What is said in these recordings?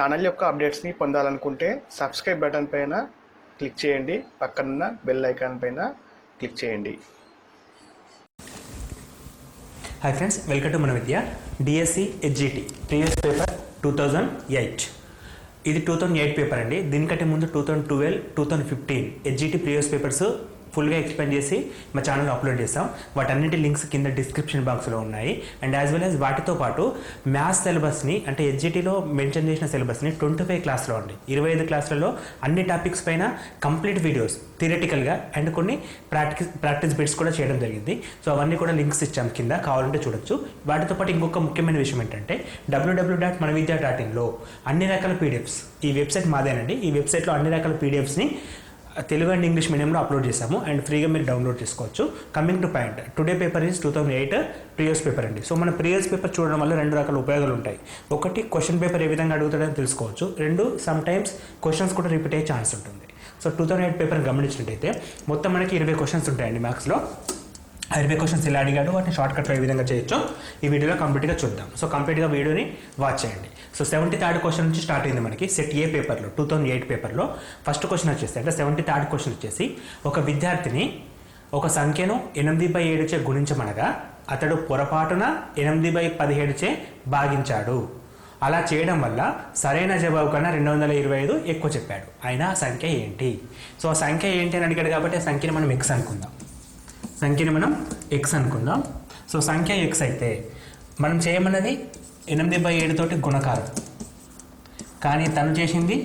Channel యొక్క అప్డేట్స్ని పొందాలనుకుంటే subscribe button పైన క్లిక్ చేయండి, పక్కనున్న బెల్ ఐకాన్ పైన క్లిక్ చేయండి. హాయ్ ఫ్రెండ్స్, వెల్కమ్ టు మన Vidya. DSC HGT previous paper 2008. ఇది 2008 పేపర్ అండి. దీనికంటే ముందు 2012, 2015 హెచ్జిటి ప్రీవియస్ పేపర్స్ ఫుల్గా ఎక్స్ప్లెయిన్ చేసి మా ఛానల్లో అప్లోడ్ చేస్తాం. వాటన్నిటి లింక్స్ కింద డిస్క్రిప్షన్ బాక్స్లో ఉన్నాయి. అండ్ యాజ్ వెల్ యాజ్ వాటితో పాటు మ్యాథ్స్ సిలబస్ని, అంటే హెచ్జిటిలో మెన్షన్ చేసిన సిలబస్ని 25 క్లాస్లో అండి, 25 క్లాసులలో అన్ని టాపిక్స్ పైన కంప్లీట్ వీడియోస్ థియరిటికల్గా అండ్ కొన్ని ప్రాక్టీస్ బిట్స్ కూడా చేయడం జరిగింది. సో అవన్నీ కూడా లింక్స్ ఇచ్చాం కింద, కావాలంటే చూడొచ్చు. వాటితో పాటు ఇంకొక ముఖ్యమైన విషయం ఏంటంటే www.manavidya.in అన్ని రకాల పీడిఎఫ్స్, ఈ వెబ్సైట్ మాదేనండి, ఈ వెబ్సైట్లో అన్ని రకాల పీడిఎఫ్స్ని తెలుగు అండ్ ఇంగ్లీష్ మీడియంలో అప్లోడ్ చేసాము అండ్ ఫ్రీగా మీరు డౌన్లోడ్ చేసుకోవచ్చు. Coming to point, today paper is 2008 previous paper అండి. సో మన ప్రీవియస్ పేపర్ చూడడం వల్ల రెండు రకాల ఉపయోగాలు ఉంటాయి. ఒకటి, క్వశ్చన్ పేపర్ ఏ విధంగా అడుగుతాడని తెలుసుకోవచ్చు. రెండు, సమ్ టైమ్స్ క్వశ్చన్స్ కూడా రిపీట్ అయ్యే ఛాన్స్ ఉంటుంది. సో 2008 పేపర్ని గమనించినట్టయితే మొత్తం మనకి 20 క్వశ్చన్స్ ఉంటాయండి మ్యాథ్స్లో. 20 క్వశ్చన్స్ ఇలా అడిగాడు, వాటిని షార్ట్కట్లో ఏ విధంగా చేయొచ్చో ఈ వీడియోలో కంప్లీట్గా చూద్దాం. సో కంప్లీట్గా వీడియోని వాచ్ చేయండి. సో 73rd క్వశ్చన్ నుంచి స్టార్ట్ అయింది మనకి సెట్ ఏ పేపర్లో, 2008 పేపర్లో. ఫస్ట్ క్వశ్చన్ వచ్చేసి, అంటే 73rd క్వశ్చన్ వచ్చేసి, ఒక విద్యార్థిని ఒక సంఖ్యను 8/7 గుణించమనగా అతడు పొరపాటున 8/17 భాగించాడు. అలా చేయడం వల్ల సరైన జవాబు కన్నా 225 ఎక్కువ చెప్పాడు. అయినా ఆ సంఖ్య ఏంటి? సో ఆ సంఖ్య ఏంటి అని అడిగాడు కాబట్టి ఆ సంఖ్యని మనం ఎక్స్ అనుకుందాం. సో సంఖ్య ఎక్స్ అయితే మనం చేయమన్నది 8/7 తోటి గుణకారం, కానీ తను చేసింది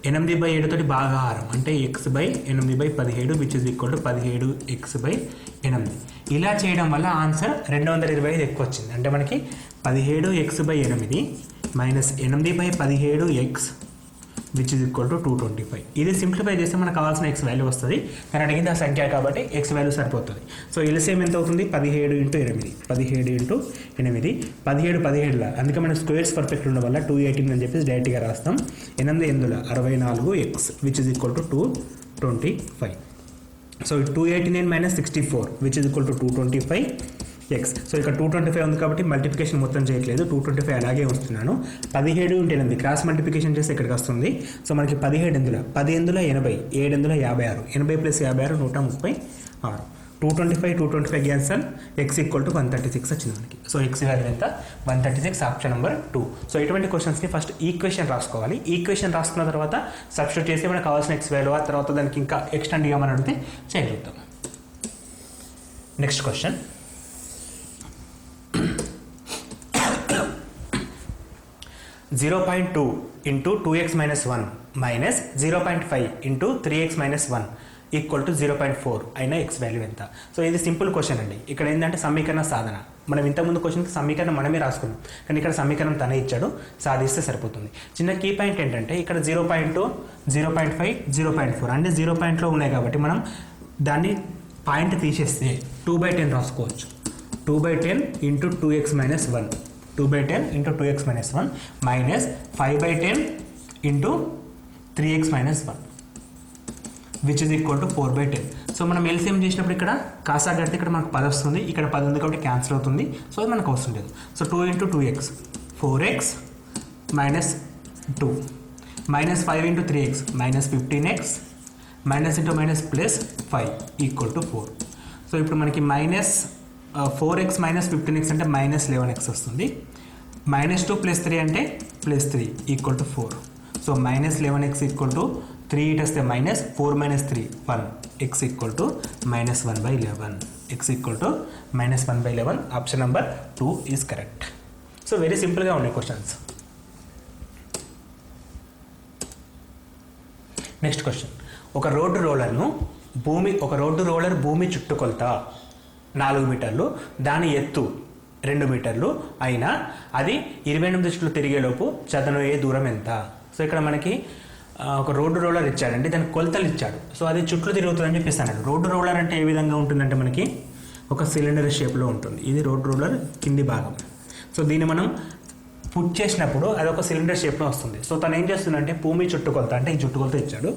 8/7 తోటి భాగాహారం, అంటే x/8/17 which is equal to 17x/8. ఇలా చేయడం వల్ల ఆన్సర్ 225 ఎక్కువ వచ్చింది. అంటే మనకి 17x/8 minus 8/17x which is equal to 225. ఇది సింప్లిఫై చేస్తే మనకు కావాల్సిన ఎక్స్ వాల్యూ వస్తుంది. కానీ అడిగింది ఆ సంఖ్య కాబట్టి ఎక్స్ వాల్యూ సరిపోతుంది. సో ఎల్సిఎం ఎంత అవుతుంది? 17 × 8, 17 అందుకే మన స్క్వేర్స్ పర్ఫెక్ట్ ఉండడం వల్ల 218 అని చెప్పేసి డైరెక్ట్గా రాస్తాం. 8/8 which is equal to 225. So 289 minus 64 which is equal to 225 X. So ఇక్కడ 225 ఉంది కాబట్టి మల్టిప్లికేషన్ మొత్తం చేయట్లేదు, 225 అలాగే వస్తున్నాను. 17 × 8 క్రాస్ మల్టిప్లికేషన్ చేస్తే ఇక్కడికి వస్తుంది. సో మనకి 17 ఎందులో 10 ఎందులో 80, 7 ఎందులో 56, 80 + 56 136. 225 క్యాన్సల్, ఎక్స్ ఈక్వల్ టు 136 వచ్చింది మనకి. సో ఎక్స్ వాల్యూ ఎంత? 136, ఆప్షన్ నెంబర్ 2. సో ఇటువంటి క్వశ్చన్స్కి ఫస్ట్ ఈక్వేషన్ రాసుకోవాలి. ఈక్వేషన్ రాసుకున్న తర్వాత సబ్స్టిట్యూట్ చేసి మనకు కావాల్సిన ఎక్స్ వాల్యూ, ఆ తర్వాత దానికి ఇంకా ఎక్స్టెండ్ చేయమని అడిగితే చేయగలుగుతాం. Next question, 0.2 × 2x - 1 minus 0.5 × 3x - 1 equal to 0.4 అయినా ఎక్స్ వాల్యూ ఎంత? సో ఇది సింపుల్ క్వశ్చన్ అండి. ఇక్కడ ఏంటంటే సమీకరణ సాధన. మనం ఇంతకుముందు క్వశ్చన్కి సమీకరణం మనమే రాసుకున్నాం, కానీ ఇక్కడ సమీకరణం తనే ఇచ్చాడు, సాధిస్తే సరిపోతుంది. చిన్న కీ పాయింట్ ఏంటంటే ఇక్కడ 0.2, 0.5, 0.4 అంటే 0 పాయింట్లో ఉన్నాయి కాబట్టి మనం దాన్ని పాయింట్ తీసేస్తే 2/10 రాసుకోవచ్చు. 2/10 × 2x - 1, 2/10 × 2x - 1 minus 5/10 × 3x - 1 which is equal to 4/10. So మనం ఎల్సిఎం చేసినప్పుడు ఇక్కడ కాసా కడితే ఇక్కడ మనకు 10 వస్తుంది, ఇక్కడ 10 ఉంది కాబట్టి క్యాన్సిల్ అవుతుంది. సో అది మనకు అవసరం లేదు. So 2 × 2x 4x minus 2 minus 5 × 3x minus 15x minus into minus plus 5 equal to 4. So ఇప్పుడు మనకి మైనస్ 4x మైనస్ 15x అంటే మైనస్ 11x వస్తుంది. -2 + 3 అంటే +3 equal to 4. So minus 11x equal to 3 it వస్తే minus 4 - 3 1 x equal to -1/11. x equal to -1/11. Option number 2 is correct. So very సింపుల్గా ఉన్నాయి questions. Next question, ఒక road roller భూమి చుట్టుకొలత 4 మీటర్లు, దాని ఎత్తు 2 మీటర్లు అయినా అది 28 చుట్లు తిరిగేలోపు చదనయ్యే దూరం ఎంత? సో ఇక్కడ మనకి ఒక రోడ్డు రోలర్ ఇచ్చాడండి, దానికి కొలతలు ఇచ్చాడు. సో అది చుట్లు తిరుగుతుందని చెప్పిస్తాను. రోడ్డు రోలర్ అంటే ఏ విధంగా ఉంటుందంటే మనకి ఒక సిలిండర్ షేప్లో ఉంటుంది. ఇది రోడ్డు రోలర్ కింది భాగం. సో దీన్ని మనం పుట్ చేసినప్పుడు అది ఒక సిలిండర్ షేప్లో వస్తుంది. సో తను ఏం చేస్తుందంటే భూమి చుట్టుకొలత, అంటే ఈ చుట్టుకొలత ఇచ్చాడు.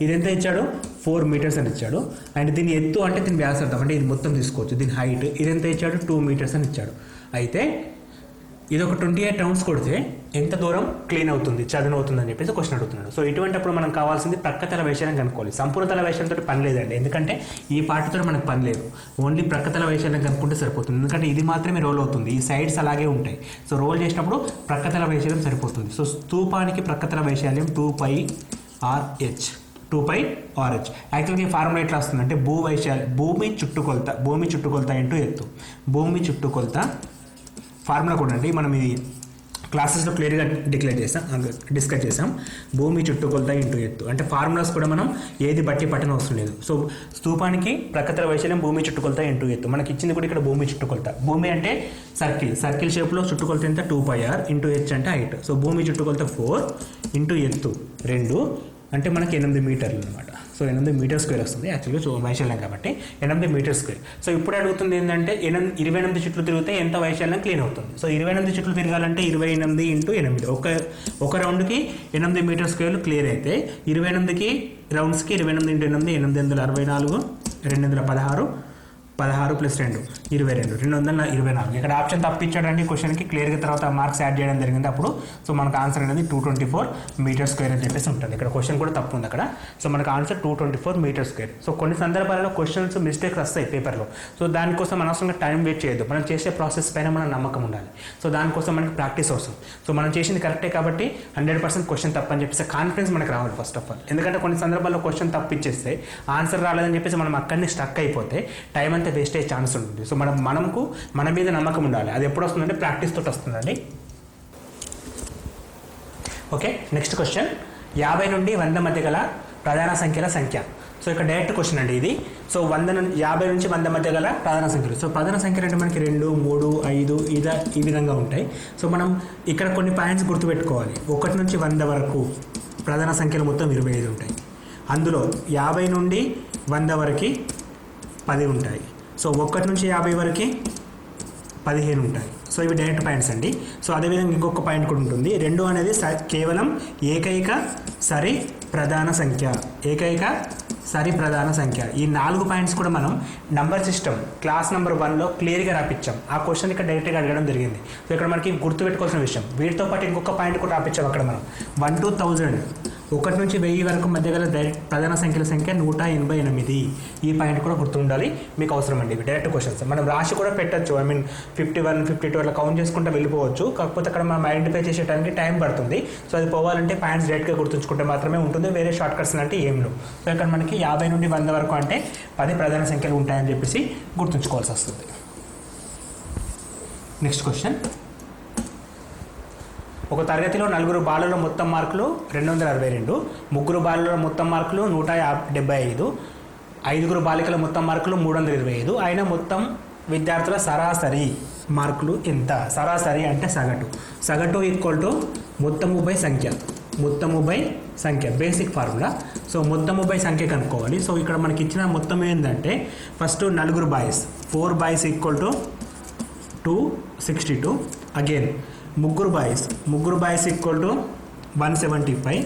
ఇది ఎంత ఇచ్చాడు? 4 మీటర్స్ అని ఇచ్చాడు. అండ్ దీని ఎత్తు అంటే దీని వ్యాసార్థం, అంటే ఇది మొత్తం తీసుకోవచ్చు. దీని హైట్ ఇది ఎంత ఇచ్చాడు? 2 మీటర్స్ అని ఇచ్చాడు. అయితే ఇది ఒక 28 రౌండ్స్ కొడితే ఎంత దూరం క్లీన్ అవుతుంది, చదును అవుతుంది అని చెప్పేసి క్వశ్చన్ అడుగుతున్నాడు. సో ఇటువంటిప్పుడు మనం కావాల్సింది ప్రక్కతల వైశాల్యం కనుక్కోవాలి. సంపూర్ణ తల వైశాల్యంతో పని లేదండి, ఎందుకంటే ఈ పార్ట్తో మనకు పని లేదు. ఓన్లీ ప్రక్కతల వైశాల్యం కనుక్కుంటే సరిపోతుంది, ఎందుకంటే ఇది మాత్రమే రోల్ అవుతుంది, ఈ సైడ్స్ అలాగే ఉంటాయి. సో రోల్ చేసినప్పుడు ప్రక్కతల వైశాల్యం సరిపోతుంది. సో స్తూపానికి ప్రక్కతల వైశాల్యం 2πRh. 2πRh. యాక్చువల్గా ఈ ఫార్ములా ఎట్లా వస్తుంది అంటే భూమి చుట్టుకొలత ఇంటూ ఎత్తు. భూమి చుట్టుకొలత ఫార్ములా కూడా అండి మనం ఇది క్లాసెస్లో క్లియర్గా డిస్కస్ చేసాం. భూమి చుట్టుకొలత ఇంటూ ఎత్తు అంటే ఫార్ములాస్ కూడా మనం ఏది బట్టి పట్టని అవసరం లేదు. సో స్తూపానికి ప్రక్కతల వైశాల్యం భూమి చుట్టుకొలత ఇంటూ ఎత్తు. మనకి ఇచ్చింది కూడా ఇక్కడ భూమి చుట్టుకొలత. భూమి అంటే సర్కిల్ షేప్లో చుట్టుకొలత ఎంత 2πr ఇంటూ హెచ్ అంటే హైట్. సో భూమి చుట్టుకొలత 4 ఇంటూ ఎత్తు 2 అంటే మనకి 8 మీటర్లు అనమాట. సో 8 మీటర్ స్క్వేర్ వస్తుంది యాక్చువల్గా వైశాల్యం కాబట్టి 8 మీటర్ స్క్వేర్. సో ఇప్పుడు అడుగుతుంది ఏంటంటే 28 చుట్లు తిరిగితే ఎంత వైశాల్యం క్లీన్ అవుతుంది. సో 28 చుట్లు తిరగాలంటే 28 ఇంటూ 8 ఒక రౌండ్కి 8 మీటర్ స్క్వేర్లు క్లియర్ అయితే 28కి రౌండ్స్కి 28 ఇంటూ 8 864 216 16 ప్లస్ 2 22 224. ఇక్కడ ఆప్షన్ తప్పించాడండి క్వశ్చన్కి క్లియర్గా, తర్వాత మార్క్స్ యాడ్ చేయడం జరిగింది అప్పుడు. సో మనకు ఆన్సర్ అనేది 224 మీటర్ స్క్వేర్ అని చెప్పేసి ఉంటుంది. ఇక్కడ క్వశ్చన్ కూడా తప్పు ఉంది అక్కడ. సో మనకు ఆన్సర్ 224 మీటర్ స్క్వేర్. సో కొన్ని సందర్భాలలో క్వశ్చన్స్ మిస్టేక్స్ వస్తాయి పేపర్లో. సో దానికోసం అనవసరంగా టైం వేస్ట్ చేయొద్దు. మనం చేసే ప్రాసెస్ పైన మన నమ్మకం ఉండాలి. సో దానికోసం మనకి ప్రాక్టీస్ అవసరం. సో మనం చేసింది కరెక్టే కాబట్టి 100% క్వశ్చన్ తప్పని చెప్పేసి కాన్ఫిడెన్స్ మనకు రావాలి ఫస్ట్ ఆఫ్ ఆల్. ఎందుకంటే కొన్ని సందర్భాల్లో క్వశ్చన్ తప్పిచ్చేస్తే ఆన్సర్ రాలేదని చెప్పేసి మనం అక్కడనే స్టక్ అయిపోతే టైం అంతా వేస్ట్ అయ్యే ఛాన్స్ ఉంటుంది. సో మన మీద నమ్మకం ఉండాలి. అది ఎప్పుడు వస్తుందంటే ప్రాక్టీస్ తోటి వస్తుందండి. ఓకే, నెక్స్ట్ క్వశ్చన్ 50 నుండి 100 మధ్య గల ప్రధాన సంఖ్యల సంఖ్య. సో ఇక్కడ డైరెక్ట్ క్వశ్చన్ అండి ఇది. సో 50 నుంచి 100 మధ్య గల ప్రధాన సంఖ్యలు. సో ప్రధాన సంఖ్యలు అంటే మనకి 2, 3, 5 ఈ విధంగా ఉంటాయి. సో మనం ఇక్కడ కొన్ని పాయింట్స్ గుర్తుపెట్టుకోవాలి. 1 నుంచి 100 వరకు ప్రధాన సంఖ్యలు మొత్తం 25 ఉంటాయి. అందులో 50 నుండి 100 వరకు 10 ఉంటాయి. సో 1 నుంచి 50 వరకు 15 ఉంటాయి. సో ఇవి డైరెక్ట్ పాయింట్స్ అండి. సో అదేవిధంగా ఇంకొక పాయింట్ కూడా ఉంటుంది. 2 అనేది కేవలం ఏకైక సరి ప్రధాన సంఖ్య. ఈ 4 పాయింట్స్ కూడా మనం నంబర్ సిస్టమ్ క్లాస్ నెంబర్ 1లో క్లియర్గా రాపించాం. ఆ క్వశ్చన్ ఇక్కడ డైరెక్ట్గా అడగడం జరిగింది. సో ఇక్కడ మనకి గుర్తుపెట్టుకోవాల్సిన విషయం, వీటితో పాటు ఇంకొక పాయింట్ కూడా రాపించాం అక్కడ మనం 1 to 1000 1 నుంచి 1000 వరకు మధ్య గల ప్రధాన సంఖ్యల సంఖ్య 188. ఈ పాయింట్ కూడా గుర్తుండాలి, మీకు అవసరం అండి. డైరెక్ట్ క్వశ్చన్స్ మనం రాసి కూడా పెట్టచ్చు. 51, 52 అట్లా కౌంట్ చేసుకుంటే వెళ్ళిపోవచ్చు. కాకపోతే అక్కడ మనం ఐడెంటిఫై చేసేటానికి టైం పడుతుంది. సో అది పోవాలంటే పాయింట్స్ డైరెక్ట్గా గుర్తుంచుకుంటే మాత్రమే ఉంటుంది, వేరే షార్ట్ కట్స్ అంటే ఏం లేవు. సో ఇక్కడ మనకి 50 నుండి 100 వరకు అంటే 10 ప్రధాన సంఖ్యలు ఉంటాయని చెప్పేసి గుర్తుంచుకోవాల్సి వస్తుంది. నెక్స్ట్ క్వశ్చన్, ఒక తరగతిలో 4 బాలల మొత్తం మార్కులు 262, 3 బాలల మొత్తం మార్కులు 175, 5 బాలికల మొత్తం మార్కులు 325 అయిన మొత్తం విద్యార్థుల సరాసరి మార్కులు ఎంత? సరాసరి అంటే సగటు ఈక్వల్ టు మొత్తము బై సంఖ్య బేసిక్ ఫార్ములా. సో మొత్తము బై సంఖ్య కనుక్కోవాలి. సో ఇక్కడ మనకి ఇచ్చిన మొత్తం ఏంటంటే first 4 boys 4 boys equal to 262. Again ముగ్గురు బాయ్స్ ఈక్వల్ టు 175.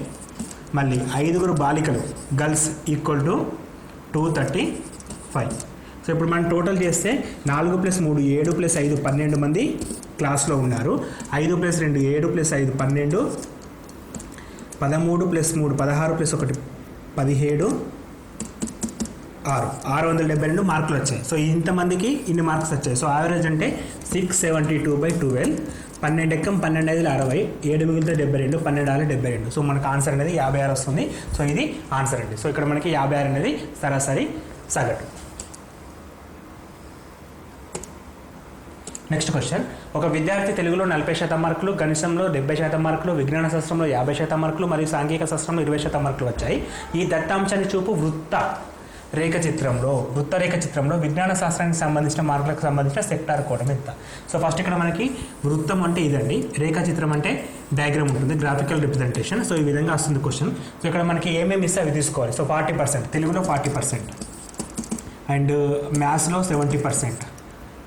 మళ్ళీ 5 బాలికలు గర్ల్స్ ఈక్వల్ టు 235. సో ఇప్పుడు మనం టోటల్ చేస్తే 4 + 3 7 + 5 12 మంది క్లాస్లో ఉన్నారు. 5 + 2 7 + 5 12, 13 + 3 16 + 1 17, 672 మార్కులు వచ్చాయి. సో ఇంతమందికి ఇన్ని మార్క్స్ వచ్చాయి. సో యావరేజ్ అంటే 672/12. 12 ఎక్కం 12 5 60, 7 మిగిలితే 72, 12 6 72. సో మనకు ఆన్సర్ అనేది 56 వస్తుంది. సో ఇది ఆన్సర్ అండి. సో ఇక్కడ మనకి 56 అనేది సరాసరి సగటు. నెక్స్ట్ క్వశ్చన్, ఒక విద్యార్థి తెలుగులో 40% మార్కులు, గణితంలో 70% మార్కులు, విజ్ఞాన శాస్త్రంలో 50% మార్కులు మరియు సాంఘిక శాస్త్రంలో 20% మార్కులు వచ్చాయి. ఈ దత్తాంశాన్ని చూపు వృత్త రేఖ చిత్రంలో విజ్ఞాన శాస్త్రానికి సంబంధించిన మార్కులకు సంబంధించిన సెక్టార్ కోణం ఎంత? సో ఫస్ట్ ఇక్కడ మనకి వృత్తం అంటే ఇదండి, రేఖా చిత్రం అంటే డయాగ్రామ్ ఉంటుంది, గ్రాఫికల్ రిప్రజెంటేషన్. సో ఈ విధంగా వస్తుంది క్వశ్చన్. సో ఇక్కడ మనకి ఏమేమి ఇస్తే అవి తీసుకోవాలి. సో 40%, తెలుగులో 40%, అండ్ మ్యాథ్స్లో 70%,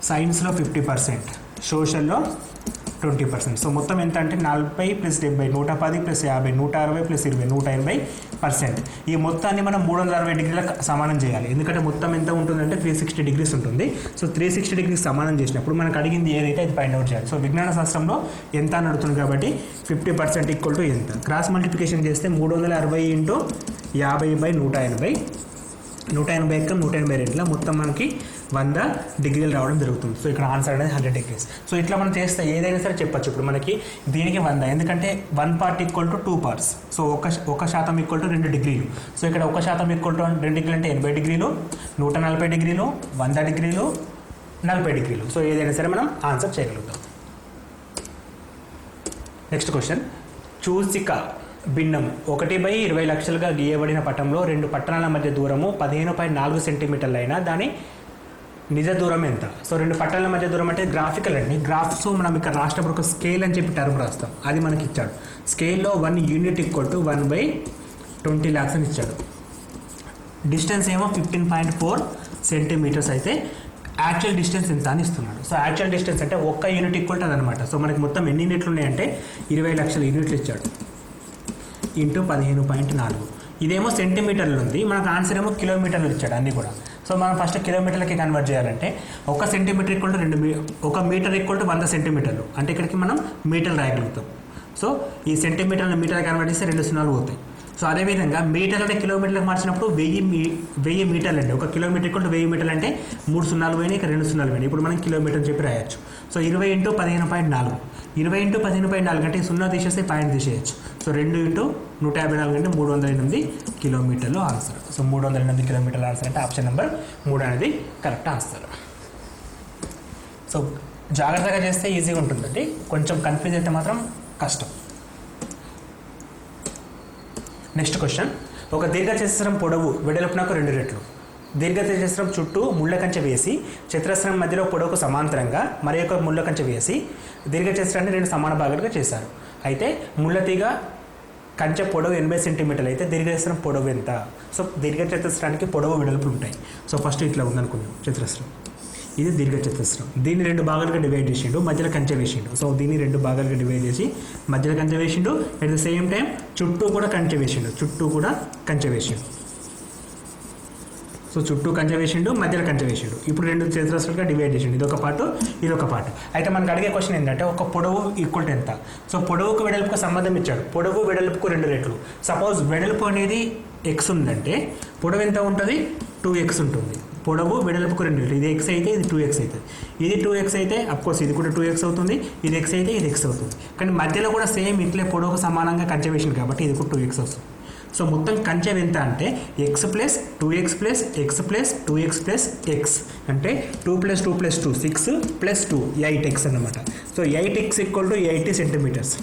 సైన్స్లో 50%, సోషల్లో 20%. సో మొత్తం ఎంత అంటే 40 + 70 110 + 50 160 + 20 180%. ఈ మొత్తాన్ని మనం 360 డిగ్రీలకు సమానం చేయాలి. ఎందుకంటే మొత్తం ఎంత ఉంటుందంటే 360 డిగ్రీస్ ఉంటుంది. సో 360 డిగ్రీస్ సమానం చేసినప్పుడు మనకు అడిగింది ఏదైతే అది ఫైండ్ అవుట్ చేయాలి. సో విజ్ఞాన శాస్త్రంలో ఎంత అని అడుగుతుంది కాబట్టి 50% = ఎంత. క్రాస్ మల్టిప్లికేషన్ చేస్తే 360 × 50/180 180 ఎక్కం 182 మొత్తం మనకి 100 డిగ్రీలు రావడం జరుగుతుంది. సో ఇక్కడ ఆన్సర్ అనేది 100 డిగ్రీస్. సో ఇట్లా మనం చేస్తే ఏదైనా సరే చెప్పచ్చు. ఇప్పుడు మనకి దీనికి 100 ఎందుకంటే 1 part = 2 parts. సో 1% = 2 డిగ్రీలు. సో ఇక్కడ 1% = 2 డిగ్రీలు అంటే 80 డిగ్రీలు 140 డిగ్రీలు 100 డిగ్రీలు 40 డిగ్రీలు. సో ఏదైనా సరే మనం ఆన్సర్ చేయగలుగుతాం. నెక్స్ట్ క్వశ్చన్, చూసిక భిన్నం 1/20 లక్షలుగా గీయబడిన పటంలో 2 పట్టణాల మధ్య దూరము 15.4 సెంటీమీటర్లు అయినా దాని నిజ దూరం ఎంత. సో 2 పట్టణాల మధ్య దూరం అంటే గ్రాఫికల్ అండి. గ్రాఫ్స్ మనం ఇక్కడ రాసినప్పుడు ఒక స్కేల్ అని చెప్పి టర్మ్ రాస్తాం, అది మనకి ఇచ్చాడు. స్కేల్లో 1 యూనిట్ = 1/20 lakhs అని ఇచ్చాడు. డిస్టెన్స్ ఏమో 15.4 సెంటీమీటర్స్ అయితే యాక్చువల్ డిస్టెన్స్ ఎంత అని ఇస్తున్నాడు. సో యాక్చువల్ డిస్టెన్స్ అంటే 1 యూనిట్ = అదనమాట. సో మనకి మొత్తం ఎన్ని యూనిట్లు ఉన్నాయంటే 20 లక్షల యూనిట్లు ఇచ్చాడు × 15.4. ఇదేమో సెంటీమీటర్లు ఉంది, మనకు ఆన్సర్ ఏమో కిలోమీటర్లు ఇచ్చాడు అన్నీ కూడా. సో మనం ఫస్ట్ కిలోమీటర్లకి కన్వర్ట్ చేయాలంటే 1 సెంటీమీటర్ = 1 మీటర్ = 100 సెంటీమీటర్లు అంటే ఇక్కడికి మనం మీటర్లు రాయగలుగుతాం. సో ఈ సెంటీమీటర్లు మీటర్ కన్వర్ట్ చేస్తే 2 సున్నాలు పోతాయి. సో అదేవిధంగా మీటర్లని కిలోమీటర్లకు మార్చినప్పుడు 1000 మీటర్లు అండి. 1 కిలోమీటర్ = 1000 మీటర్లు అంటే 3 సున్నాలు పోయినాయి, ఇక్కడ 2 సున్నాలు పోయినాయి. ఇప్పుడు మనం కిలోమీటర్ అని చెప్పి రాయొచ్చు. సో 20 × 15.4 20 × 15.4 అంటే 0 తీసేస్తే పాయింట్ తీసేయచ్చు. సో 2 × 154 అంటే 308 కిలోమీటర్లు ఆన్సర్. సో 308 కిలోమీటర్ల ఆన్సర్ అంటే ఆప్షన్ నెంబర్ 3 అనేది కరెక్ట్ ఆన్సర్. సో జాగ్రత్తగా చేస్తే ఈజీగా ఉంటుందండి, కొంచెం కన్ఫ్యూజ్ అయితే మాత్రం కష్టం. నెక్స్ట్ క్వశ్చన్, ఒక దీర్ఘచతురస్రం పొడవు వెడల్పునకు 2 రెట్లు. దీర్ఘచతురస్రం చుట్టూ ముళ్ళ కంచె వేసి చతురస్రం మధ్యలో పొడవుకు సమాంతరంగా మరి ఒక ముళ్ళ కంచె వేసి దీర్ఘచతురస్రాన్ని 2 సమాన భాగాలుగా చేశారు. అయితే ముళ్ళతీగ కంచె పొడవు 80 సెంటీమీటర్లు అయితే దీర్ఘచతురస్రం పొడవు ఎంత. సో దీర్ఘచతురస్రానికి పొడవు వెడల్పులు ఉంటాయి. సో ఫస్ట్ ఇట్లా ఉందనుకున్నాం చతురస్రం, ఇది దీర్ఘచతురస్రం. దీన్ని 2 భాగాలుగా డివైడ్ చేసిండు, మధ్యలో కంచె వేసిండు. సో దీన్ని 2 భాగాలుగా డివైడ్ చేసి మధ్యలో కంచె వేసిండు, అట్ ద సేమ్ టైం చుట్టూ కూడా కంచె వేసిండు. సో చుట్టూ కంచె వేసిండు, మధ్యలో కంచె వేసిండు. ఇప్పుడు 2 చతురస్రాలుగా డివైడ్ చేసిండు, ఇదొక పార్ట్ ఇదొక పార్ట్. అయితే మనకు అడిగే క్వశ్చన్ ఏంటంటే ఒక పొడవు = ఎంత. సో పొడవుకు వెడల్పుకు సంబంధం ఇచ్చాడు. పొడవు వెడల్పుకు 2 రెట్లు. సపోజ్ వెడల్పు అనేది x ఉందంటే పొడవు ఎంత ఉంటుంది 2x ఉంటుంది. పొడవు వెడల్పుకు 2 రెట్లు. ఇది x అయితే ఇది 2x అవుతుంది. ఇది 2x అయితే అఫ్కోర్స్ ఇది కూడా 2x అవుతుంది. ఇది x అయితే ఇది x అవుతుంది. కానీ మధ్యలో కూడా సేమ్ ఇట్లే పొడవుకు సమానంగా కంచె వేసింది కాబట్టి ఇది కూడా 2x వస్తుంది. సో మొత్తం కంచె ఎంత అంటే x + 2x + x + 2x + x అంటే 2 + 2 + 2 6 + 2 8x అన్నమాట. సో 8x = 80 సెంటీమీటర్స్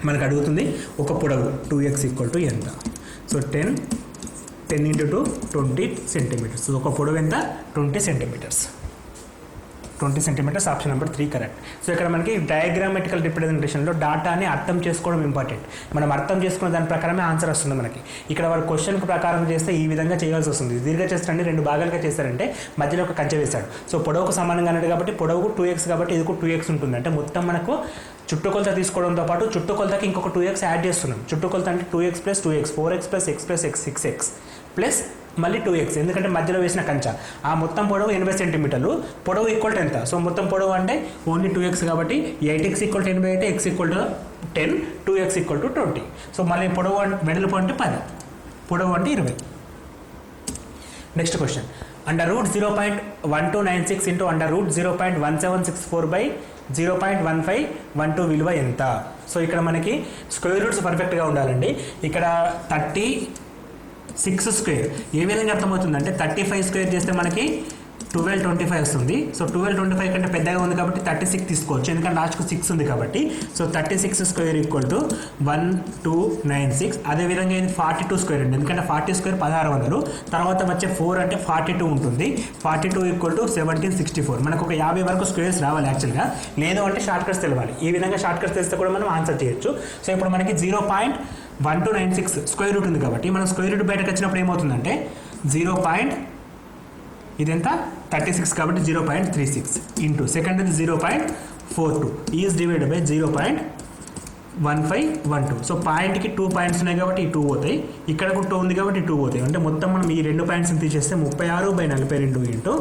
మనకు అడుగుతుంది. ఒక పొడవు 2x = ఎంత. So 10 × 2 20 centimetres. ఒక పొడవు ఎంత 20 centimetres. 20 centimetres option number 3 correct. So ఇక్కడ మనకి డయాగ్రామెటికల్ రిప్రజెంటేషన్లో డాటాని అర్థం చేసుకోవడం ఇంపార్టెంట్. మనం అర్థం చేసుకున్న దాని ప్రకారమే ఆన్సర్ వస్తుంది మనకి. ఇక్కడ వాడు క్వశ్చన్ ప్రకారం చేస్తే ఈ విధంగా చేయాల్సి వస్తుంది. దీర్ఘచతురస్రాన్ని 2 భాగాలుగా చేశారంటే మధ్యలో ఒక కంచె వేశాడు. సో పొడవుకు సమానంగా అన్నాడు కాబట్టి పొడవుకు 2x కాబట్టి ఇది కూడా 2x ఉంటుంది. అంటే మొత్తం మనకు చుట్టుకొలత తీసుకోవడంతో పాటు చుట్టుకొలతకి ఇంకొక 2x యాడ్ చేస్తున్నాం. చుట్టుకొలత అంటే 2x + 2x 4x + x + x 6x plus మళ్ళీ 2x ఎందుకంటే మధ్యలో వేసిన కంచె. ఆ మొత్తం పొడవు 80 సెంటీమీటర్లు. పొడవు = ఎంత. సో మొత్తం పొడవు అంటే ఓన్లీ 2x కాబట్టి 8x = 80 అయితే x = 10 2x = 20. సో మళ్ళీ పొడవు వెడల్పు అంటే 10 పొడవు అంటే 20. నెక్స్ట్ క్వశ్చన్, √0.1296 × √0.1764/0.1512 విలువ ఎంత. సో ఇక్కడ మనకి స్క్వేర్ రూట్స్ పర్ఫెక్ట్గా ఉండాలండి. ఇక్కడ 36² ఏ విధంగా అర్థమవుతుందంటే 35² చేస్తే మనకి 1225 వస్తుంది. సో 1225 కంటే పెద్దగా ఉంది కాబట్టి 36 తీసుకోవచ్చు, ఎందుకంటే లాస్ట్కు 6 ఉంది కాబట్టి. సో 36² = 1296. అదేవిధంగా ఇది 42² అండి, ఎందుకంటే 40² 1600. తర్వాత వచ్చే 4 అంటే 42 ఉంటుంది. 42 = 1764. మనకు ఒక 50 వరకు స్క్వేర్స్ రావాలి యాక్చువల్గా, లేదు అంటే షార్ట్ కట్స్ తెలవాలి. ఈ విధంగా షార్ట్ కట్స్ తెలిస్తే కూడా మనం ఆన్సర్ చేయొచ్చు. సో ఇప్పుడు మనకి 0.1296 స్క్వేర్ రూట్ ఉంది కాబట్టి మనం స్క్వేర్ రూట్ బయటకు వచ్చినప్పుడు ఏమవుతుందంటే 0. ఇదెంత 36 కాబట్టి 0.36 ఇంటూ సెకండ్ ఇది 0.4 0.42 ఈజ్ డివైడెడ్ బై 0.1512. సో పాయింట్కి 2 పాయింట్స్ ఉన్నాయి కాబట్టి ఈ 2 పోతాయి, ఇక్కడ కూడా 2 ఉంది కాబట్టి 2 పోతాయి. అంటే మొత్తం మనం ఈ 2 పాయింట్స్ని తీసేస్తే 36/42 ఇంటూ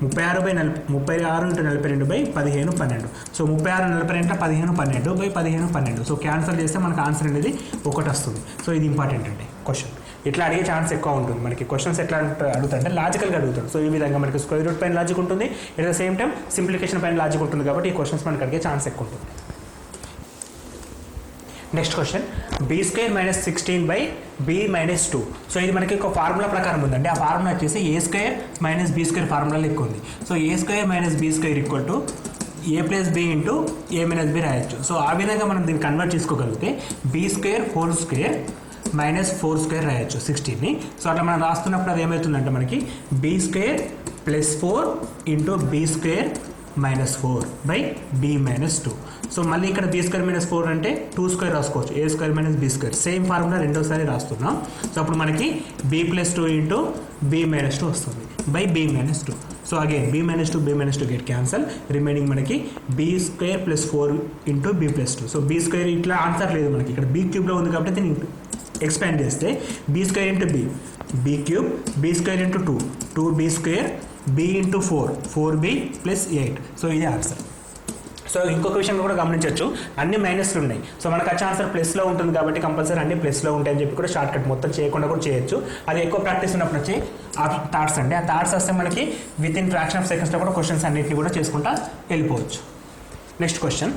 36/42/15/12. సో 36/42 15/12 సో క్యాన్సల్ చేస్తే మనకు ఆన్సర్ అనేది 1 వస్తుంది. సో ఇది ఇంపార్టెంట్ అండి క్వశ్చన్. ఇట్లా అడిగే ఛాన్స్ ఎక్కువ ఉంటుంది. మనకి క్వశ్చన్స్ ఎట్లా అడుగుతారంటే లాజికల్గా అడుగుతాడు. సో ఈ విధంగా మనకి స్క్వేర్ రూట్ పైన లాజిక్ ఉంటుంది, ఎట్ ద సేమ్ టైం సింప్లికేషన్ పైన లాజిక్ ఉంటుంది కాబట్టి ఈ క్వశ్చన్స్ మనకి అడిగే ఛాన్స్ ఎక్కువ ఉంటుంది. Next question b² - 16/b-2. So ఇది మనకి ఒక ఫార్ములా ప్రకారం ఉందండి. ఆ ఫార్ములా వచ్చేసి a² - b² ఫార్ములా లెక్క ఉంది. So a² - b² equal to a + b into a - b రాయొచ్చు. సో ఆ విధంగా మనం దీన్ని కన్వర్ట్ చేసుకోగలిగితే b² హోల్ స్క్వేర్ -4² రాయొచ్చు 16ని. సో అట్లా మనం రాస్తున్నప్పుడు అది ఏమవుతుందంటే మనకి b² + 4 into b² -4/b-2. So మళ్ళీ ఇక్కడ b² - 4 అంటే 2² రాసుకోవచ్చు, a² - b². సేమ్ ఫార్ములా రెండోసారి రాస్తున్నాం. సో అప్పుడు మనకి b + 2 ఇంటూ b-2 వస్తుంది b-2. So again b-2 get cancel, remaining మనకి b² + 4 into b+2. So b² ఇట్లా ఆన్సర్ లేదు మనకి, ఇక్కడ b³ ఉంది కాబట్టి దీన్ని ఎక్స్పాండ్ చేస్తే b² into b³ b² into 2b², b into 4b + 8. So ఇది ఆన్సర్. సో ఇంకొక విషయం కూడా గమనించవచ్చు, అన్ని మైనస్లు ఉన్నాయి. సో మనకు వచ్చే ఆన్సర్ ప్లస్లో ఉంటుంది కాబట్టి కంపల్సరీ అన్ని ప్లస్లో ఉంటాయని చెప్పి కూడా షార్ట్ కట్ మొత్తం చేయకుండా కూడా చేయొచ్చు. అది ఎక్కువ ప్రాక్టీస్ ఉన్నప్పుడు వచ్చి ఆ థాట్స్ అండి. ఆ థాట్స్ వస్తే మనకి విత్ ఇన్ ఫ్రాక్షన్ ఆఫ్ సెకండ్స్లో కూడా క్వశ్చన్స్ అన్నింటినీ కూడా చేసుకుంటా వెళ్ళిపోవచ్చు. నెక్స్ట్ క్వశ్చన్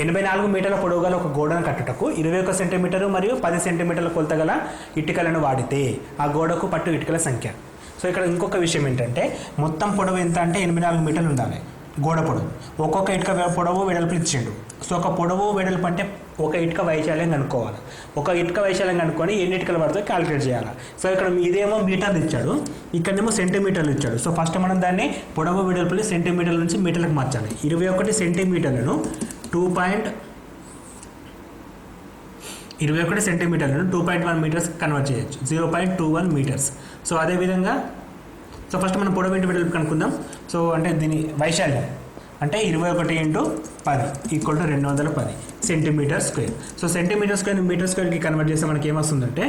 84 మీటర్ల పొడవు గల ఒక గోడను కట్టుటకు 21 సెంటీమీటరు మరియు 10 సెంటీమీటర్ల కొలత గల ఇటుకలను వాడితే ఆ గోడకు పట్టు ఇటుకల సంఖ్య. సో ఇక్కడ ఇంకొక విషయం ఏంటంటే మొత్తం పొడవు ఎంత అంటే 84 మీటర్లు ఉండాలి గోడ పొడవు. ఒక్కొక్క ఇటుక పొడవు వెడల్పు ఇచ్చిండు. సో ఒక పొడవు వెడల్పు అంటే ఒక ఇటుక వైశాల్యం కనుక్కోవాలి. ఒక ఇటుక వైశాల్యం కనుక్కొని ఎన్ని ఇటుకలు పడుతుందో క్యాలిక్యులేట్ చేయాలి. సో ఇక్కడ ఇదేమో మీటర్లు ఇచ్చాడు, ఇక్కడేమో సెంటీమీటర్లు ఇచ్చాడు. సో ఫస్ట్ మనం దాన్ని పొడవు వెడల్పుని సెంటీమీటర్ల నుంచి మీటర్లకు మార్చాలి. 21 సెంటీమీటర్లను 2.1 మీటర్స్ కన్వర్ట్ చేయొచ్చు, 0.21 మీటర్స్. సో అదేవిధంగా సో ఫస్ట్ మనం పొడవు ఇంటూ వెడల్పు కనుక్కుందాం. సో అంటే దీని వైశాల్యం అంటే 21 × 10 = 210 centimetre square. So centimetre square metre స్క్వేర్కి కన్వర్ట్ చేస్తే మనకి ఏమొస్తుందంటే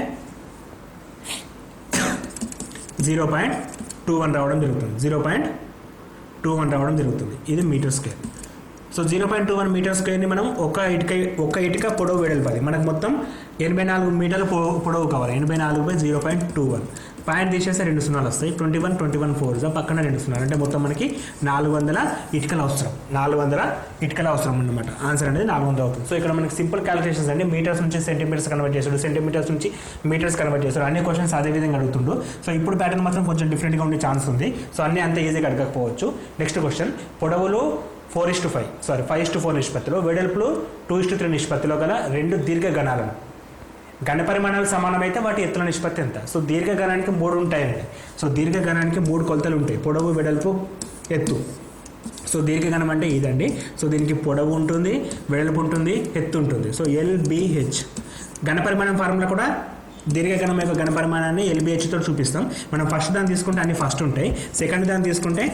0.21 రావడం జరుగుతుంది. ఇది మీటర్ స్క్వేర్. సో 0.21 మీటర్ స్క్వేర్ని మనం ఒక ఇటుక పొడవు వెడల్పాలి. మనకు మొత్తం 84 మీటర్ల పొడవు కావాలి. 84/0.21 పాయింట్ తీసేస్తే 2 సున్నాలు వస్తాయి. 21 4 పక్కన 2 సున్నాలు అంటే మొత్తం మనకి 400 ఇటుకలు అవసరం. 400 ఇటుకలు అవసరం అన్నమాట. ఆన్సర్ అనేది 400 అవుతుంది. సో ఇక్కడ మనకి సింపుల్ క్యాలిక్యులేషన్స్ అండి. మీటర్స్ నుంచి సెంటీమీటర్స్ కన్వర్ట్ చేస్తాడు, సెంటీమీటర్స్ నుంచి మీటర్స్ కన్వర్ట్ చేస్తాడు. అన్ని క్వశ్చన్స్ అదే విధంగా అడుగుతుండు. సో ఇప్పుడు ప్యాటర్న్ మాత్రం కొంచెం డిఫరెంట్గా ఉండే ఛాన్స్ ఉంది. సో అన్నీ అంత ఈజీగా అడగకపోవచ్చు. నెక్స్ట్ క్వశ్చన్ పొడవులు 5:4 నిష్పత్తిలో వెడల్పులు 2:3 నిష్పత్తిలో గల 2 దీర్ఘ గణాలను ఘన పరిమాణాలు సమానమైతే వాటి ఎత్తుల నిష్పత్తి ఎంత? సో దీర్ఘగణానికి 3 ఉంటాయండి. సో దీర్ఘగణానికి 3 కొలతలు ఉంటాయి, పొడవు వెడల్పు ఎత్తు. సో దీర్ఘగణం అంటే ఇదండి. సో దీనికి పొడవు ఉంటుంది, వెడల్పు ఉంటుంది, ఎత్తు ఉంటుంది. సో LBH ఘన పరిమాణం ఫార్ములా కూడా దీర్ఘగణం యొక్క ఘన పరిమాణాన్ని LBHతో చూపిస్తాం. మనం ఫస్ట్ దాన్ని తీసుకుంటే అన్ని ఫస్ట్ ఉంటాయి, సెకండ్ దాన్ని తీసుకుంటే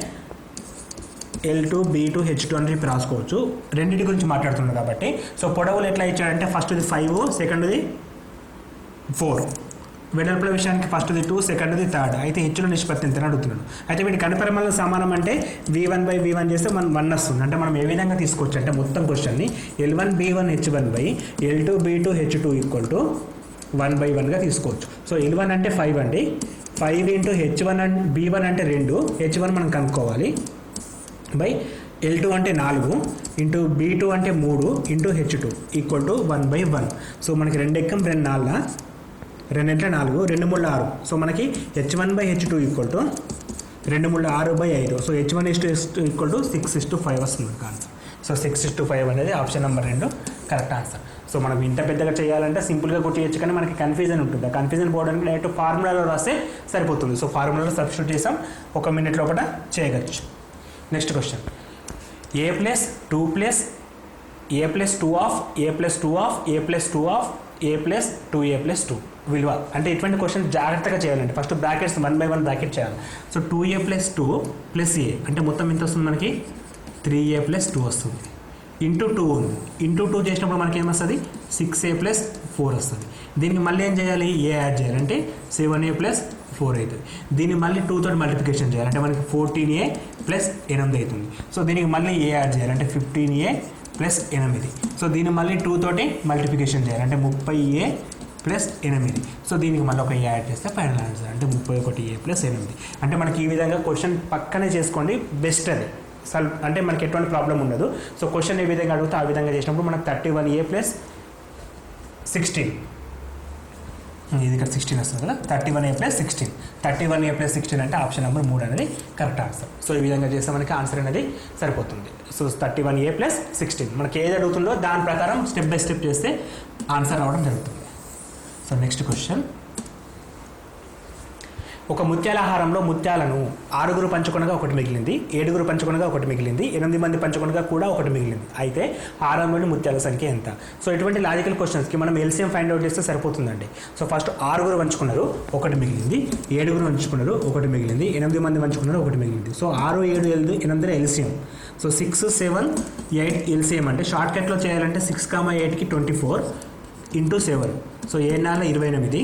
L2 B2 H2 అని చెప్పి రాసుకోవచ్చు. రెండింటి గురించి మాట్లాడుతున్నాం కాబట్టి. సో పొడవులు ఎట్లా ఇచ్చాడంటే ఫస్ట్ది 5, సెకండ్ది 4. వెడల్పుల విషయానికి ఫస్ట్ది 2, సెకండ్ది 3. అయితే హెచ్లో నిష్పత్తి ఎంత అని అడుగుతున్నాడు. అయితే వీటి కనపరిమాణాలు సమానం అంటే V1/V1 చేస్తే మనం 1 వస్తుంది. అంటే మనం ఏ విధంగా తీసుకోవచ్చు అంటే మొత్తం క్వశ్చన్ని L1B1 H1/L2B2 H2 = 1/1గా తీసుకోవచ్చు. సో L1 అంటే 5 అండి. 5 × H1 అండ్ B1 అంటే 2, H1 మనం కనుక్కోవాలి బై L2 అంటే 4 ఇంటూ B2 అంటే 3 ఇంటూ H2 = 1/1. సో మనకి 2 ఎక్కం 2 4 2 4 2 3 6. సో మనకి H1/H2 = 2 3 6/5. సో H1:2 = 6:5 వస్తుంది ఆన్సర్. సో 6:5 అనేది option number 2 correct answer. So మనం ఇంత పెద్దగా చేయాలంటే సింపుల్గా కొట్టి చేయొచ్చు, కానీ మనకి కన్ఫ్యూజన్ ఉంటుంది. ఆ కన్ఫ్యూజన్ పోవడానికి డైరెక్ట్ ఫార్ములాలో రాస్తే సరిపోతుంది. సో ఫార్ములాలో సబ్స్టిట్యూట్ చేసాం, 1 మినిట్ లోపల చేయగచ్చు. Next question a + 2 + a + 2 of a + 2 of a + 2 of a + 2a + 2 విలువ అంటే ఇటువంటి క్వశ్చన్ జాగ్రత్తగా చేయాలండి. ఫస్ట్ బ్రాకెట్స్ 1/1 బ్రాకెట్ చేయాలి. సో 2a + 2 + a అంటే మొత్తం ఎంత వస్తుంది మనకి 3a + 2 వస్తుంది. ఇంటూ 2 ఉంది. ఇంటూ 2 చేసినప్పుడు మనకి ఏమొస్తుంది 6a + 4 వస్తుంది. దీనికి మళ్ళీ ఏం చేయాలి, ఏ యాడ్ చేయాలి అంటే 7a + 4 అవుతుంది. దీన్ని మళ్ళీ 2 తోటి మల్టిప్లికేషన్ చేయాలి అంటే మనకి 14a + 8 అవుతుంది. సో దీనికి మళ్ళీ ఏ యాడ్ చేయాలి అంటే 15a + 8. సో దీన్ని మళ్ళీ 2 తోటి మల్టిప్లికేషన్ చేయాలి అంటే 30a + 8. సో దీనికి మళ్ళీ ఒక యాడ్ చేస్తే ఫైనల్ ఆన్సర్ అంటే 31a + 8. అంటే మనకి ఈ విధంగా క్వశ్చన్ పక్కనే చేసుకోండి, బెస్ట్ అది అంటే మనకి ఎటువంటి ప్రాబ్లం ఉండదు. సో క్వశ్చన్ ఏ విధంగా అడిగితే ఆ విధంగా చేసినప్పుడు మనకు 31a + 16, ఇది ఇక్కడ 16 వస్తుంది కదా, 31a + 16, 31a + 16 అంటే ఆప్షన్ నెంబర్ 3 అనేది కరెక్ట్ ఆన్సర్. సో ఈ విధంగా చేస్తే మనకి ఆన్సర్ అనేది సరిపోతుంది. సో 31a + 16 మనకి ఏది అడుగుతుందో దాని ప్రకారం స్టెప్ బై స్టెప్ చేస్తే ఆన్సర్ రావడం జరుగుతుంది. సో నెక్స్ట్ క్వశ్చన్, ఒక ముత్యాల హారంలో ముత్యాలను 6 పంచుకొనగా 1 మిగిలింది, 7 పంచుకొనగా 1 మిగిలింది, 8 మంది పంచుకొనగా కూడా 1 మిగిలింది. అయితే హారంలోని ముత్యాల సంఖ్య ఎంత? సో ఇటువంటి లాజికల్ క్వశ్చన్స్కి మనం ఎల్సిఎం ఫైండ్ అవుట్ చేస్తే సరిపోతుందండి. సో ఫస్ట్ 6 పంచుకున్నారు 1 మిగిలింది, 7 పంచుకున్నారు 1 మిగిలింది, 8 మంది పంచుకున్నారు 1 మిగిలింది. So 6, 7, 8 LCM. సో 6, 7, 8 ఎల్సిఎం అంటే షార్ట్ కట్లో చేయాలంటే 6, 8కి 24 × 7. సో 7 28,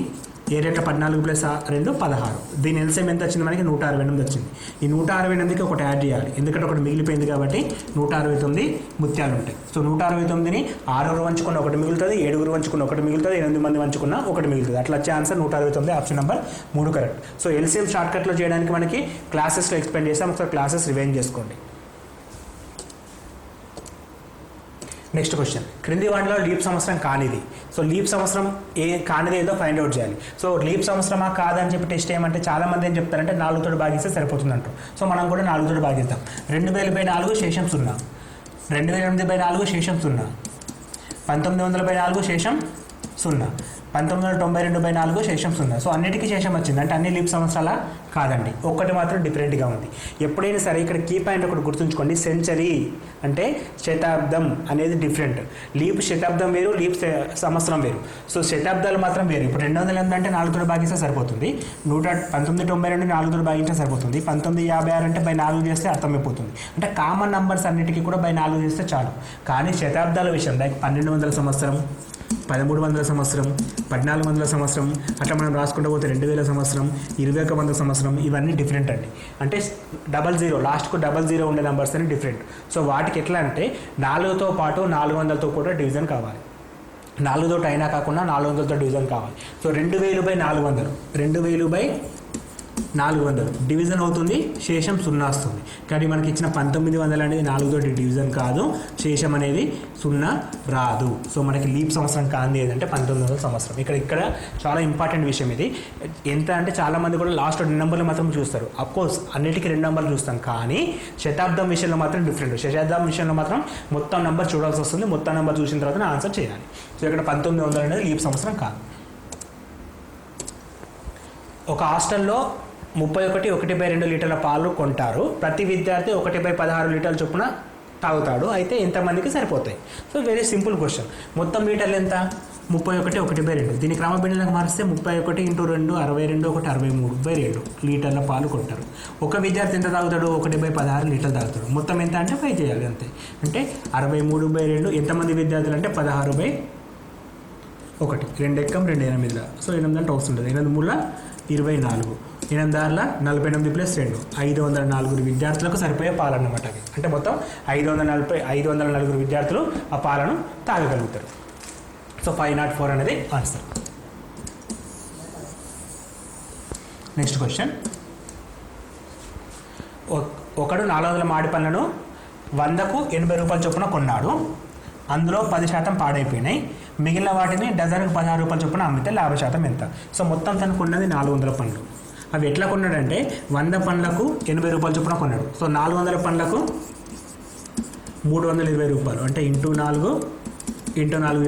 7 14 + 2 16. దీని ఎల్సిఎం ఎంత వచ్చింది మనకి 168 వచ్చింది. ఈ 168కి ఒకటి యాడ్ చేయాలి ఎందుకంటే ఒకటి మిగిలిపోయింది కాబట్టి 169 ముత్యాలు ఉంటాయి. సో 169ని 6 పంచుకున్న 1 మిగులుతుంది, 7 పంచుకున్న 1 మిగులుతుంది, 8 మంది పంచుకున్న 1 మిగులుతుంది. అట్లా వచ్చే answer 169, option number 3 correct. So LCM షార్ట్కట్లో చేయడానికి మనకి క్లాసెస్లో ఎక్స్ప్లెయిన్ చేస్తాం, ఒకసారి క్లాసెస్ రివైండ్ చేసుకోండి. నెక్స్ట్ క్వశ్చన్, క్రింది వాటిలో లీప్ సంవత్సరం కానిది. సో లీప్ సంవత్సరం కానిది ఏదో ఫైండ్ అవుట్ చేయాలి. సో లీప్ సంవత్సరమా కాదని చెప్పి టెస్ట్ ఏమంటే చాలామంది ఏం చెప్తారంటే 4 తోటి భాగిస్తే సరిపోతుంది అంటారు. సో మనం కూడా 4 తోటి భాగిస్తాం. 2000/4 శేషం 0, 2008/4 శేషం 0, 1900/4 శేషం 0, 1992/4 శేషం 0. సో అన్నిటికీ శేషం వచ్చింది అంటే అన్ని లీప్ సంవత్సరాల కాదండి, ఒక్కటి మాత్రం డిఫరెంట్గా ఉంది. ఎప్పుడైనా సరే ఇక్కడ కీ పాయింట్ ఒకటి గుర్తుంచుకోండి, సెంచరీ అంటే శతాబ్దం అనేది డిఫరెంట్. లీప్ శతాబ్దం వేరు, లీప్ సంవత్సరం వేరు. సో శతాబ్దాలు మాత్రం వేరు. ఇప్పుడు 208 అంటే 4 తోటి భాగిస్తే సరిపోతుంది, 1992 4 తోటి భాగించితే సరిపోతుంది, 1956 అంటే బై 4 చేస్తే అర్థమైపోతుంది. అంటే కామన్ నంబర్స్ అన్నిటికీ కూడా బై 4 చేస్తే చాలు. కానీ శతాబ్దాల విషయం లైక్ 1200 సంవత్సరం, 1300 సంవత్సరం, 1400 సంవత్సరం, అట్లా మనం రాసుకుంటూ పోతే 2000 సంవత్సరం, 2100 సంవత్సరం, ఇవన్నీ డిఫరెంట్ అండి. అంటే 00 లాస్ట్కు 00 ఉండే నెంబర్స్ అని డిఫరెంట్. సో వాటికి ఎట్లా అంటే 4తో పాటు 400తో కూడా డివిజన్ కావాలి, 4 తోటి అయినా కాకుండా 400తో డివిజన్ కావాలి. సో 2000/400, 2000/400 డివిజన్ అవుతుంది, శేషం 0 వస్తుంది. కానీ మనకి ఇచ్చిన 1900 అనేది 4 తోటి డివిజన్ కాదు, శేషం అనేది 0 రాదు. సో మనకి లీప్ సంవత్సరం కాంది ఏదంటే 1900 సంవత్సరం. ఇక్కడ చాలా ఇంపార్టెంట్ విషయం ఇది. ఎంత అంటే చాలామంది కూడా లాస్ట్ 2 నెంబర్లు మాత్రం చూస్తారు. అఫ్కోర్స్ అన్నిటికీ 2 నెంబర్లు చూస్తాం, కానీ శతాబ్దం విషయంలో మాత్రం డిఫరెంట్. శతాబ్దం విషయంలో మాత్రం మొత్తం నెంబర్ చూడాల్సి వస్తుంది, మొత్తం నెంబర్ చూసిన తర్వాత ఆన్సర్ చేయాలి. సో ఇక్కడ 1900 అనేది లీప్ సంవత్సరం కాదు. ఒక హాస్టల్లో 31 లీటర్ల పాలు కొంటారు. ప్రతి విద్యార్థి 1/16 లీటర్ల చొప్పున తాగుతాడు. అయితే ఎంతమందికి సరిపోతాయి? So very simple question. మొత్తం లీటర్లు ఎంత? 31 1/2. దీన్ని క్రమబిండలకు మారిస్తే 31 × 2 62, 1 63/2 లీటర్ల పాలు కొంటారు. ఒక విద్యార్థి ఎంత తాగుతాడు? 1/16 లీటర్లు తాగుతాడు. మొత్తం ఎంత అంటే 5 చేయాలి అంతే. అంటే 63/2. ఎంతమంది విద్యార్థులు అంటే 16/1. 2 ఎక్కం 2 8. సో 8 అంటే వస్తుంటుంది. 8 3 24, 8 6 48 + 2 504 విద్యార్థులకు సరిపోయే పాలు అన్నమాట. అంటే మొత్తం 504 విద్యార్థులు ఆ పాలను తాగగలుగుతారు. సో 504 అనేది ఆన్సర్. నెక్స్ట్ క్వశ్చన్, ఒకడు 400 మామిడి పండ్లను 100కు 80 రూపాయల చొప్పున కొన్నాడు. అందులో 10% పాడైపోయినాయి. మిగిలిన వాటిని డజన్కు 16 రూపాయల చొప్పున అమ్మితే లాభ శాతం ఎంత? సో మొత్తం తను కొన్నది 400 పండ్లు. అవి ఎట్లా కొన్నాడంటే 100 పండ్లకు 80 రూపాయల చొప్పున కొన్నాడు. సో 400 పండ్లకు 320 రూపాయలు అంటే ఇంటూ 4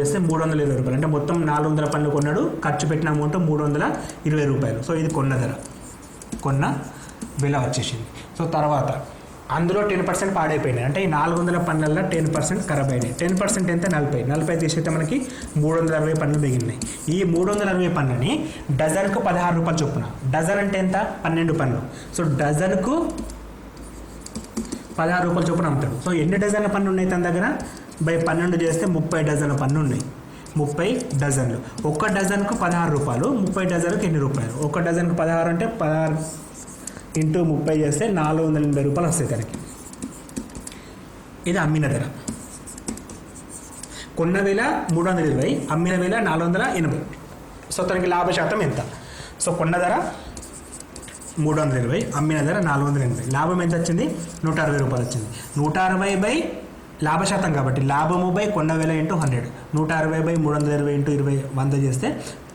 చేస్తే 320 రూపాయలు. అంటే మొత్తం 400 పండ్లు కొన్నాడు, ఖర్చు పెట్టిన అమౌంట్ 320 రూపాయలు. సో ఇది కొన్న ధర, కొన్న విలువ వచ్చేసింది. సో తర్వాత అందులో 10% పాడైపోయినాయి. అంటే ఈ 400 పండ్లలో 10% ఖరాబ్ అయినాయి. 10% ఎంత? 40 తీసేస్తే మనకి 360 పండ్లు మిగిలినాయి. ఈ 360 పండ్లని డజన్కు 16 రూపాయలు చొప్పున. డజన్ అంటే ఎంత? 12 పండ్లు. సో డజన్కు 16 రూపాయల చొప్పున అమ్ముతాడు. సో ఎన్ని డజన్ల పండ్లు ఉన్నాయి తన దగ్గర? బై 12 చేస్తే 30 డజన్ల పన్ను ఉన్నాయి. 30 డజన్లు. ఒక్క డజన్కు 16 రూపాయలు. 30 డజన్లకు ఎన్ని రూపాయలు? ఒక డజన్కు 16 అంటే 16 ఇంటూ 30 చేస్తే 480 రూపాయలు వస్తాయి తనకి. ఇది అమ్మిన ధర. కొన్న వేల 320, అమ్మిన వేల 480. సో తనకి లాభ శాతం ఎంత? సో కొన్న ధర 320, అమ్మిన ధర 480. లాభం ఎంత వచ్చింది? 160 రూపాయలు వచ్చింది. 160 బై లాభ శాతం కాబట్టి లాభము బై కొన్న వేల ఇంటూ 100. 160 బై 320 ఇంటూ 20 100 చేస్తే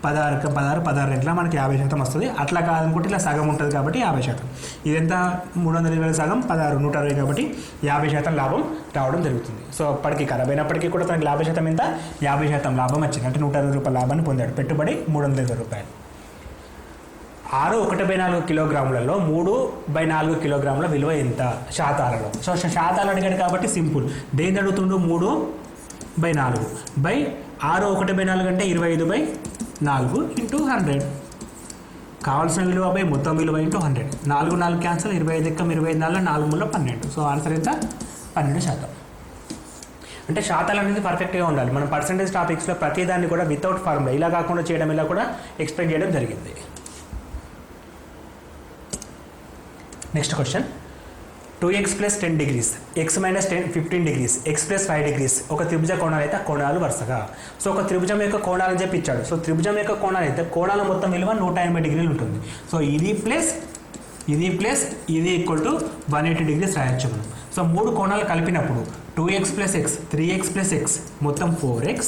16 రెట్ల మనకి 50% వస్తుంది. అట్లా కాదనుకుంటే ఇలా సగం ఉంటుంది కాబట్టి 50%. ఇదంతా 320 సగం 16 160 కాబట్టి 50% లాభం రావడం జరుగుతుంది. సో అప్పటికి ఖరాబ్ అయినప్పటికీ కూడా తనకి లాభ శాతం ఎంత? 50% లాభం వచ్చింది. అంటే 160 రూపాయల లాభాన్ని పొందాడు. పెట్టుబడి 320 రూపాయలు. 6/1/4 కిలోగ్రాములలో 3/4 కిలోగ్రాముల విలువ ఎంత శాతాలలో? సో శాతాలు అడిగాడు కాబట్టి సింపుల్. దేని అడుగుతుండు? 3/4 బై 6/1/4 అంటే 25/4 ఇంటూ 100. కావాల్సిన విలువ బై మొత్తం విలువ ఇంటూ 100. 4 క్యాన్సల్. 25 ఎక్కం 24 4 మూల 12. సో ఆన్సర్ ఎంత? 12%. అంటే శాతాలు అనేది పర్ఫెక్ట్గా ఉండాలి. మనం పర్సంటేజ్ టాపిక్స్లో ప్రతిదాన్ని కూడా వితౌట్ ఫార్ములా ఇలా కాకుండా చేయడం ఇలా కూడా ఎక్స్ప్లెయిన్ చేయడం జరిగింది. Next question. 2x + 10 degrees, x - 15 degrees, x + 5 degrees ఒక త్రిభుజ కోణాలు అయితే కోణాలు వరుసగా. సో ఒక త్రిభుజం యొక్క కోణాలు అని చెప్పి ఇచ్చాడు. సో త్రిభుజం యొక్క కోణాలు అయితే కోణాల మొత్తం విలువ 180 డిగ్రీలు ఉంటుంది. సో ఇది ప్లస్ ఇది ఈక్వల్ టు 180 డిగ్రీస్ రాయొచ్చు మనం. సో 3 కోణాలు కలిపినప్పుడు 2x + x 3x + x మొత్తం 4x,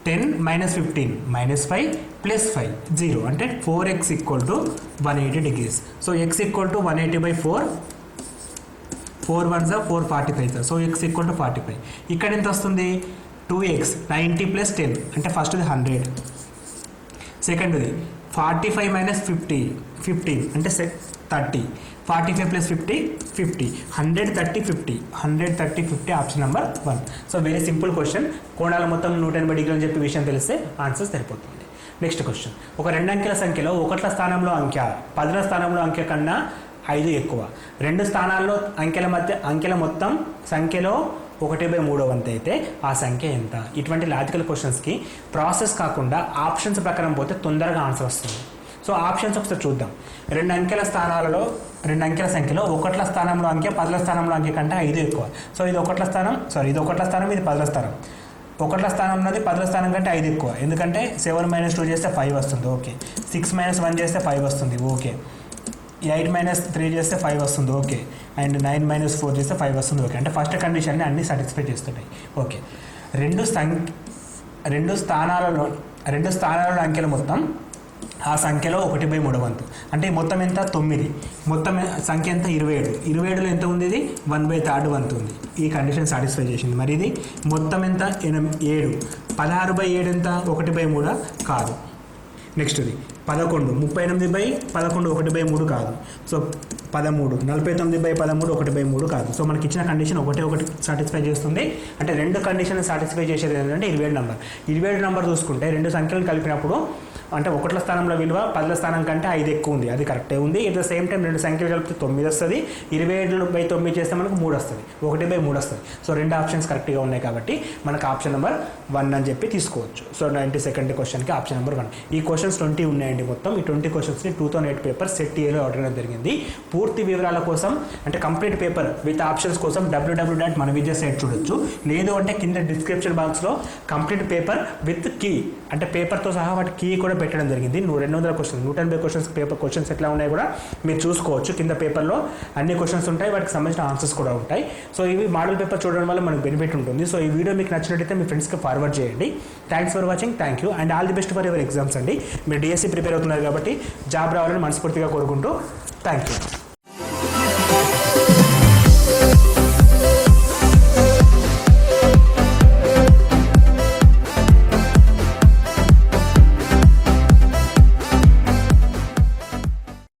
10 - 15 -5 + 5 0 అంటే 4x = 180 degrees. So x = 180/4, 4 1s 445. So x = 45. ఇక్కడ ఎంత వస్తుంది? 2x 90 + 10 అంటే ఫస్ట్ది 100, సెకండ్ది 45 - 15 అంటే 30, 45 + 50 50, 130 50, 130 50 option number 1. So very simple question. కోణాల మొత్తం 180 డిగ్రీలు అని చెప్పి విషయం తెలిస్తే ఆన్సర్ సరిపోతుంది. Next question. ఒక 2 అంకెల సంఖ్యలో 1ల స్థానంలో అంకె 10ల స్థానంలో అంకె కన్నా 5 ఎక్కువ. 2 స్థానాల్లో అంకెల మొత్తం సంఖ్యలో 1/3 వంతు అయితే ఆ సంఖ్య ఎంత? ఇటువంటి లాజికల్ క్వశ్చన్స్కి ప్రాసెస్ కాకుండా ఆప్షన్స్ ప్రకారం పోతే తొందరగా ఆన్సర్ వస్తుంది. సో ఆప్షన్స్ ఒకసారి చూద్దాం. 2 అంకెల సంఖ్యలో 1ల స్థానంలో అంకె 10ల స్థానంలో అంకె కంటే 5 ఎక్కువ. సో ఇది 1ల స్థానం, ఇది 1ల స్థానం, ఇది 10ల స్థానం. 1ల స్థానం ఉన్నది 10ల స్థానం కంటే 5 ఎక్కువ. ఎందుకంటే 7 - 2 చేస్తే 5 వస్తుంది. ఓకే. 6 - 1 చేస్తే 5 వస్తుంది. ఓకే. 8 - 3 చేస్తే 5 వస్తుంది. ఓకే. అండ్ 9 - 4 చేస్తే 5 వస్తుంది. ఓకే. అంటే ఫస్ట్ కండిషన్ని అన్ని సాటిస్ఫై చేస్తున్నాయి. ఓకే. రెండు స్థానాలలో అంకెల మొత్తం ఆ సంఖ్యలో 1/3 వంతు. అంటే మొత్తం ఎంత? 9. మొత్తం సంఖ్య ఎంత? 27. 27లో ఎంత ఉంది? ఇది 1/3 వంతు ఉంది. ఈ కండిషన్ సాటిస్ఫై చేసింది. మరి ఇది మొత్తం ఎంత? 7. 16/7 ఎంత? 1/3 కాదు. నెక్స్ట్ది 11. 38/11 1/3 కాదు. సో 13. 49/13 1/3 కాదు. సో మనకి ఇచ్చిన కండిషన్ ఒకటి సాటిస్ఫై చేస్తుంది. అంటే 2 కండిషన్ సాటిస్ఫై చేసేది ఏంటంటే 27 నెంబర్. 27 నెంబర్ చూసుకుంటే 2 సంఖ్యలను కలిపినప్పుడు అంటే 1ల స్థానంలో విలువ 10ల స్థానం కంటే 5 ఎక్కువ ఉంది. అది కరెక్టే ఉంది. ఎట్ ద సేమ్ టైం 2 సంఖ్యలు కలిపితే 9 వస్తుంది. 27/9 చేస్తే మనకు 3 వస్తుంది. 1/3 వస్తుంది. సో 2 ఆప్షన్స్ కరెక్ట్గా ఉన్నాయి కాబట్టి మనకు ఆప్షన్ నెంబర్ 1 అని చెప్పి తీసుకోవచ్చు. సో 92nd క్వశ్చన్కి ఆప్షన్ నెంబర్ 1. ఈ క్వశ్చన్స్ 20 ఉన్నాయండి మొత్తం. ఈ 20 క్వశ్చన్స్ని 2008 పేపర్ సెట్ ఏలో అడగడం జరిగింది. పూర్తి వివరాల కోసం అంటే కంప్లీట్ పేపర్ విత్ ఆప్షన్స్ కోసం www.manvidya సైట్ చూడొచ్చు. లేదు అంటే కింద డిస్క్రిప్షన్ బాక్స్లో కంప్లీట్ పేపర్ విత్ కీ అంటే పేపర్తో సహా వాటి కీ కూడా పెట్టడం జరిగింది. 200 క్వశ్చన్స్ 180 క్వశ్చన్స్ పేపర్ క్వశ్చన్స్ ఎట్లా ఉన్నాయి కూడా మీరు చూసుకోవచ్చు. కింద పేపర్లో అన్ని క్వశ్చన్స్ ఉంటాయి. వాటికి సంబంధించిన ఆన్సర్స్ కూడా ఉంటాయి. సో ఇవి మోడల్ పేపర్ చూడడం వల్ల మనకు బెనిఫిట్ ఉంటుంది. సో ఈ వీడియో మీకు నచ్చినట్టయితే మీ ఫ్రెండ్స్కి ఫార్వర్డ్ చేయండి. Thanks for watching. Thank you and all the best for your exams అండి. మీరు డిఎస్సి ప్రిపేర్ అవుతున్నారు కాబట్టి జాబ్ రావాలని మనస్ఫూర్తిగా కోరుకుంటూ థ్యాంక్ యూ.